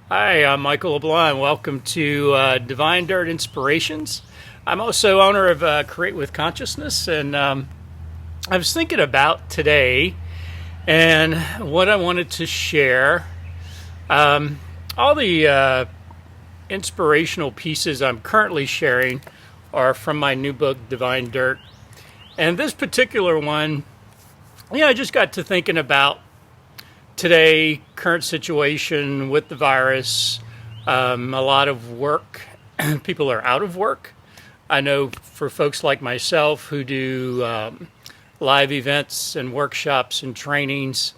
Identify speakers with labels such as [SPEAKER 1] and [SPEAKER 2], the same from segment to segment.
[SPEAKER 1] Hi, I'm Michael LeBlanc. Welcome to Divine Dirt Inspirations. I'm also owner of Create with Consciousness, and I was thinking about today and what I wanted to share. All the inspirational pieces I'm currently sharing are from my new book, Divine Dirt. And this particular one, I just got to thinking about today, current situation with the virus, a lot of work, people are out of work. I know for folks like myself who do live events and workshops and trainings,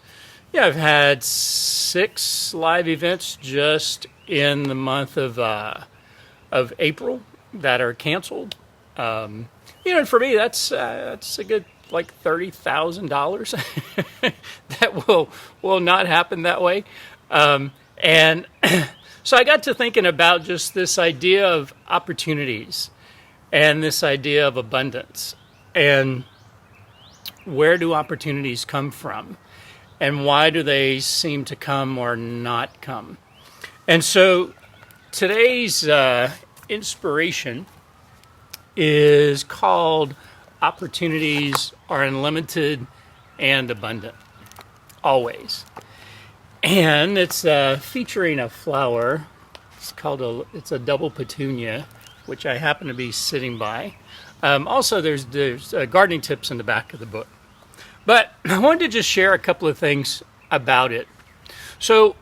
[SPEAKER 1] I've had 6 live events just in the month of April that are canceled. And for me, that's a good like $30,000 that will not happen that way. And so I got to thinking about just this idea of opportunities and this idea of abundance and where do opportunities come from and why do they seem to come or not come. And so today's inspiration is called Opportunities Are Unlimited and Abundant, always. And it's featuring a flower. It's a double petunia, which I happen to be sitting by. Also, there's gardening tips in the back of the book. But I wanted to just share a couple of things about it. So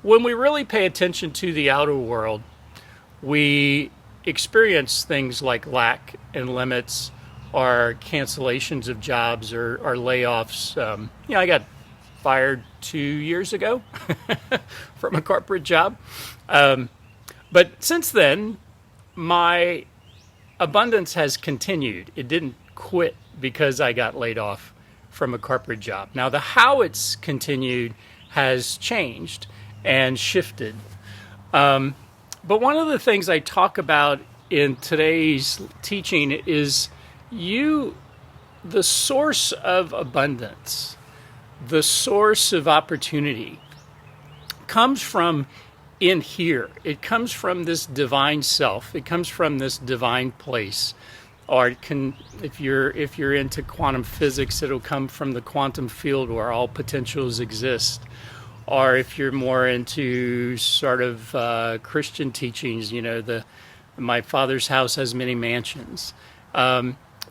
[SPEAKER 1] when we really pay attention to the outer world, we experience things like lack and limits or cancellations of jobs or layoffs. I got fired 2 years ago from a corporate job. But since then, my abundance has continued. It didn't quit because I got laid off from a corporate job. Now, the how it's continued has changed and shifted. But one of the things I talk about in today's teaching is the source of abundance, the source of opportunity comes from in here. It comes from this divine self. It comes from this divine place. Or it can, if you're into quantum physics, it'll come from the quantum field where all potentials exist. Or if you're more into sort of Christian teachings, my Father's house has many mansions.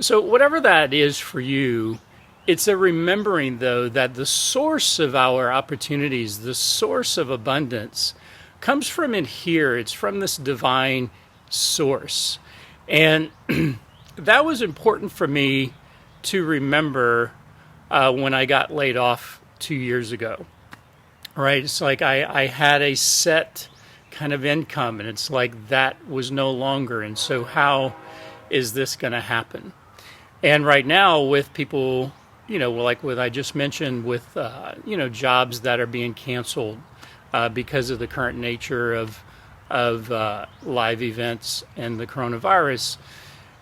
[SPEAKER 1] So whatever that is for you, it's a remembering, though, that the source of our opportunities, the source of abundance, comes from in here. It's from this divine source. And that was important for me to remember when I got laid off 2 years ago. Right? It's like I had a set kind of income, and it's like that was no longer. And so how is this going to happen? And right now with people, like what I just mentioned with, jobs that are being canceled because of the current nature of live events and the coronavirus,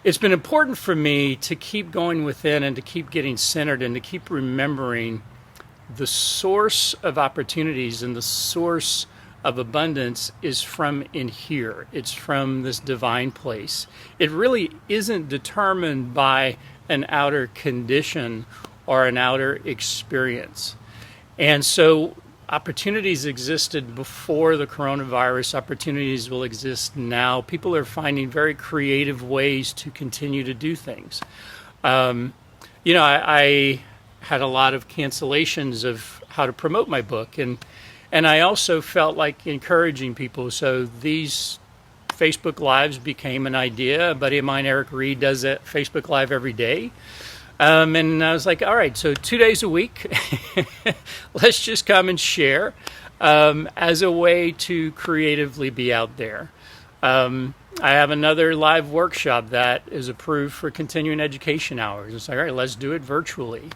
[SPEAKER 1] it's been important for me to keep going within and to keep getting centered and to keep remembering the source of opportunities and the source of abundance is from in here. It's from this divine place. It really isn't determined by an outer condition or an outer experience. And so opportunities existed before the coronavirus. Opportunities will exist now. People are finding very creative ways to continue to do things. I had a lot of cancellations of how to promote my book, and I also felt like encouraging people. So these Facebook Lives became an idea. A buddy of mine, Eric Reed, does a Facebook Live every day. And I was like, all right, so 2 days a week, let's just come and share as a way to creatively be out there. I have another live workshop that is approved for continuing education hours. It's like, all right, let's do it virtually.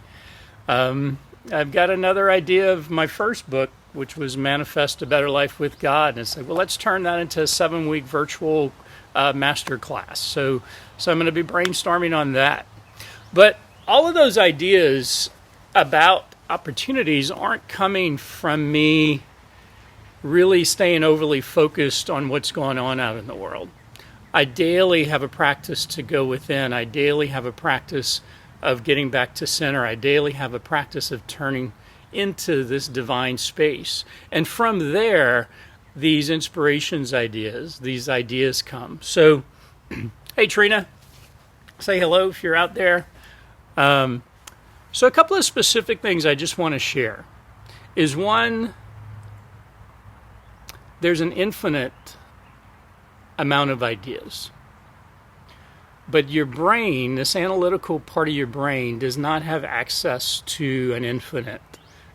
[SPEAKER 1] I've got another idea of my first book, which was Manifest a Better Life with God. And it's like, well, let's turn that into a 7-week virtual master class. So I'm going to be brainstorming on that. But all of those ideas about opportunities aren't coming from me really staying overly focused on what's going on out in the world. I daily have a practice to go within. I daily have a practice of getting back to center. I daily have a practice of turning into this divine space. And from there, these these ideas come. So, hey, Trina, say hello if you're out there. So a couple of specific things I just want to share is one, there's an infinite amount of ideas. But your brain, this analytical part of your brain, does not have access to an infinite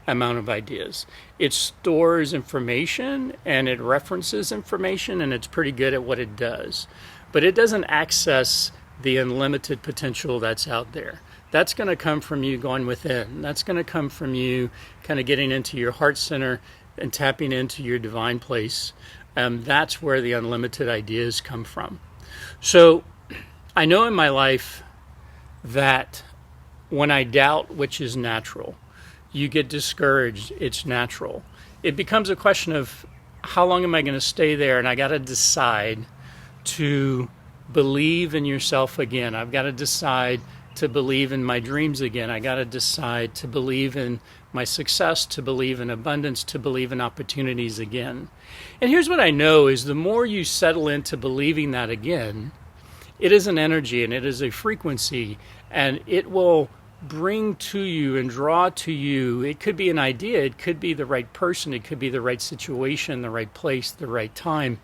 [SPEAKER 1] amount of ideas. It stores information and it references information, and it's pretty good at what it does. But it doesn't access the unlimited potential that's out there. That's going to come from you going within. That's going to come from you kind of getting into your heart center and tapping into your divine place. That's where the unlimited ideas come from. So I know in my life that when I doubt, which is natural, you get discouraged, it's natural. It becomes a question of how long am I going to stay there? And I got to decide to believe in yourself again. I've got to decide to believe in my dreams again. I got to decide to believe in my success, to believe in abundance, to believe in opportunities again. And here's what I know is the more you settle into believing that again, it is an energy and it is a frequency, and it will bring to you and draw to you. It could be an idea, it could be the right person, it could be the right situation, the right place, the right time.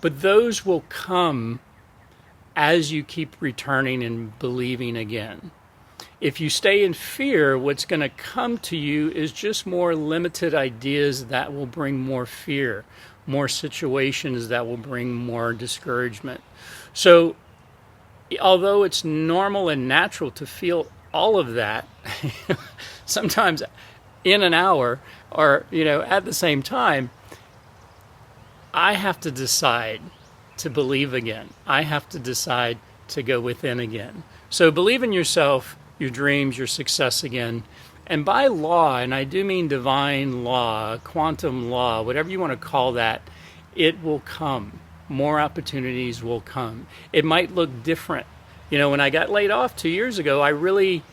[SPEAKER 1] But those will come as you keep returning and believing again. If you stay in fear, what's going to come to you is just more limited ideas that will bring more fear, more situations that will bring more discouragement. So, although it's normal and natural to feel all of that, sometimes in an hour or, at the same time, I have to decide to believe again. I have to decide to go within again. So believe in yourself, your dreams, your success again. And by law, and I do mean divine law, quantum law, whatever you want to call that, it will come. More opportunities will come. It might look different. When I got laid off 2 years ago, I really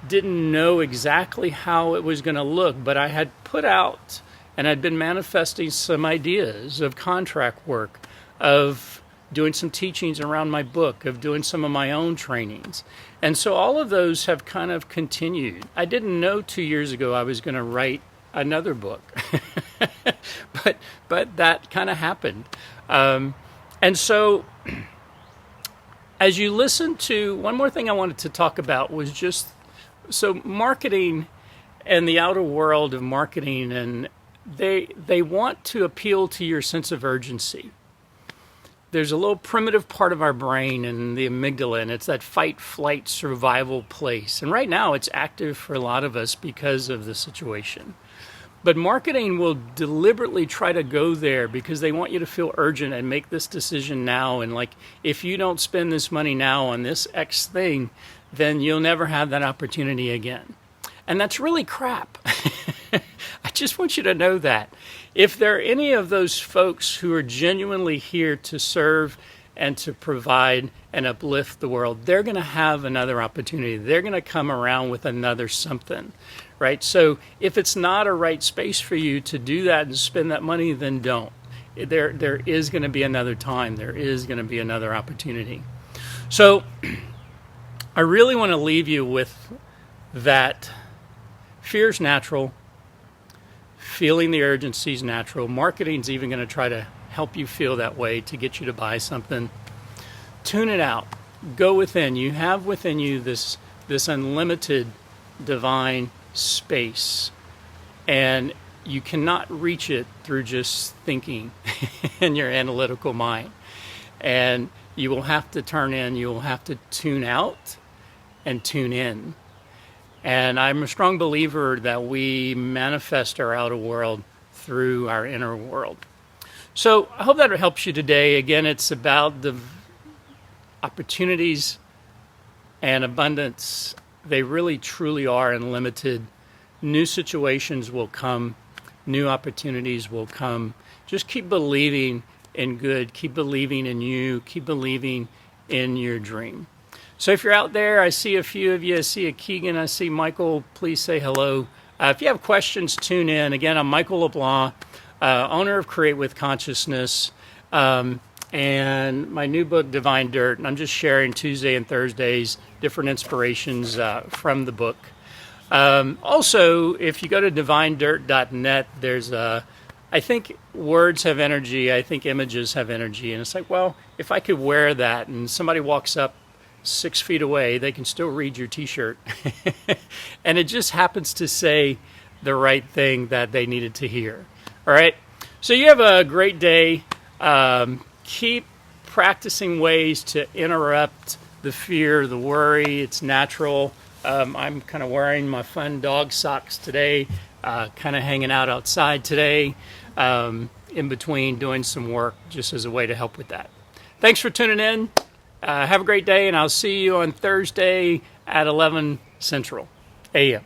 [SPEAKER 1] didn't know exactly how it was going to look, but I had put out and I'd been manifesting some ideas of contract work, of doing some teachings around my book, of doing some of my own trainings. And so all of those have kind of continued. I didn't know 2 years ago I was going to write another book, but that kind of happened. And so as you listen to, one more thing I wanted to talk about was just, so marketing and the outer world of marketing, and they want to appeal to your sense of urgency. There's a little primitive part of our brain in the amygdala, and it's that fight, flight, survival place. And right now it's active for a lot of us because of the situation. But marketing will deliberately try to go there because they want you to feel urgent and make this decision now. And like, if you don't spend this money now on this X thing, then you'll never have that opportunity again. And that's really crap. I just want you to know that. If there are any of those folks who are genuinely here to serve and to provide and uplift the world, they're going to have another opportunity. They're going to come around with another something, right? So if it's not a right space for you to do that and spend that money, then don't. There is going to be another time. There is going to be another opportunity. So I really want to leave you with that. Fear's natural. Feeling the urgency is natural. Marketing's even going to try to help you feel that way to get you to buy something. Tune it out. Go within. You have within you this unlimited divine space. And you cannot reach it through just thinking in your analytical mind. And you will have to turn in. You will have to tune out and tune in. And I'm a strong believer that we manifest our outer world through our inner world. So I hope that helps you today. Again, it's about the opportunities and abundance. They really, truly are unlimited. New situations will come. new opportunities will come. Just keep believing in good, keep believing in you, keep believing in your dream. So if you're out there, I see a few of you. I see a Keegan, I see Michael. Please say hello. If you have questions, tune in. Again, I'm Michael LeBlanc, owner of Create with Consciousness, and my new book, Divine Dirt. And I'm just sharing Tuesday and Thursdays different inspirations from the book. Also, if you go to divinedirt.net, there's I think words have energy. I think images have energy. And it's like, well, if I could wear that and somebody walks up 6 feet away, they can still read your t-shirt. And it just happens to say the right thing that they needed to hear. All right. So you have a great day. Keep practicing ways to interrupt the fear, the worry. It's natural. I'm kind of wearing my fun dog socks today, kind of hanging out outside today, in between doing some work, just as a way to help with that. Thanks for tuning in. Have a great day, and I'll see you on Thursday at 11 Central a.m.